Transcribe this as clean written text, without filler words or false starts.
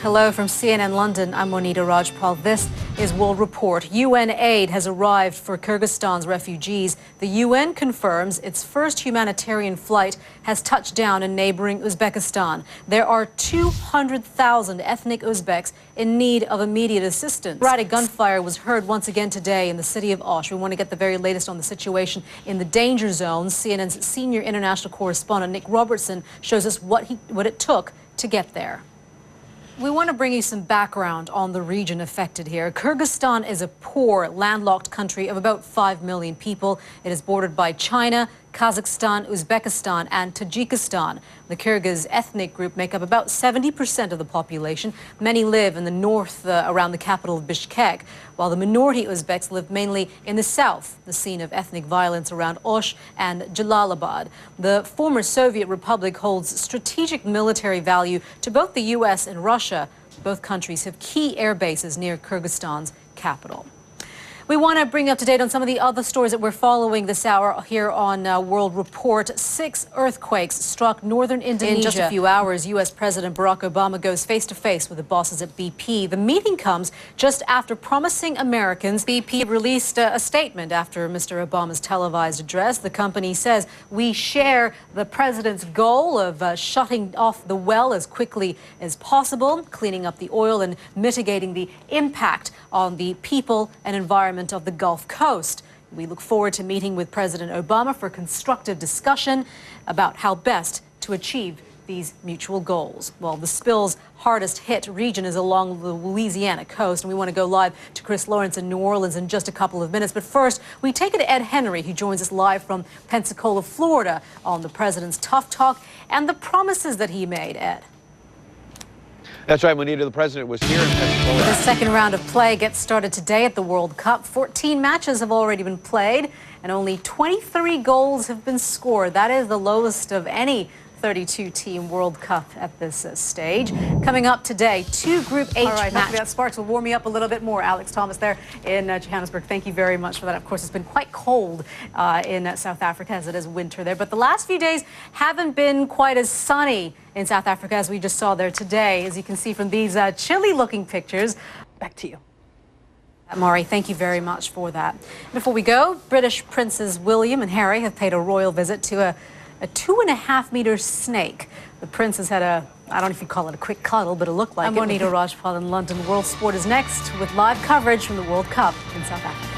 Hello from CNN London. I'm Monita Rajpal. This is World Report. UN aid has arrived for Kyrgyzstan's refugees. The UN confirms its first humanitarian flight has touched down in neighboring Uzbekistan. There are 200,000 ethnic Uzbeks in need of immediate assistance. Sporadic gunfire was heard once again today in the city of Osh. We want to get the very latest on the situation in the danger zone. CNN's senior international correspondent Nick Robertson shows us what it took to get there. We want to bring you some background on the region affected here. Kyrgyzstan is a poor, landlocked country of about 5 million people. It is bordered by China, Kazakhstan, Uzbekistan, and Tajikistan. The Kyrgyz ethnic group make up about 70% of the population. Many live in the north around the capital of Bishkek, while the minority Uzbeks live mainly in the south, the scene of ethnic violence around Osh and Jalalabad. The former Soviet Republic holds strategic military value to both the U.S. and Russia. Both countries have key air bases near Kyrgyzstan's capital. We want to bring you up to date on some of the other stories that we're following this hour here on World Report. 6 earthquakes struck northern Indonesia. In just a few hours, U.S. President Barack Obama goes face-to-face with the bosses at BP. The meeting comes just after promising Americans. BP released a statement after Mr. Obama's televised address. The company says, "We share the president's goal of shutting off the well as quickly as possible, cleaning up the oil and mitigating the impact on the people and environment of the Gulf Coast." We look forward to meeting with President Obama for constructive discussion about how best to achieve these mutual goals. Well, the spill's hardest hit region is along the Louisiana coast, and we want to go live to Chris Lawrence in New Orleans in just a couple of minutes. But first, we take it to Ed Henry, who joins us live from Pensacola, Florida, on the president's tough talk and the promises that he made. Ed. That's right, Monita. The president was here in Pensacola. The second round of play gets started today at the World Cup. 14 matches have already been played, and only 23 goals have been scored. That is the lowest of any 32-team World Cup at this stage. Coming up today, 2 Group H matches. All right, that Sparks will warm me up a little bit more. Alex Thomas there in Johannesburg. Thank you very much for that. Of course, it's been quite cold in South Africa, as it is winter there. But the last few days haven't been quite as sunny in South Africa as we just saw there today, as you can see from these chilly-looking pictures. Back to you. Maury, thank you very much for that. Before we go, British Princes William and Harry have paid a royal visit to a 2.5-meter snake. The princes had I don't know if you call it a quick cuddle, but it looked like it. I'm Monita Rajpal in London. World Sport is next with live coverage from the World Cup in South Africa.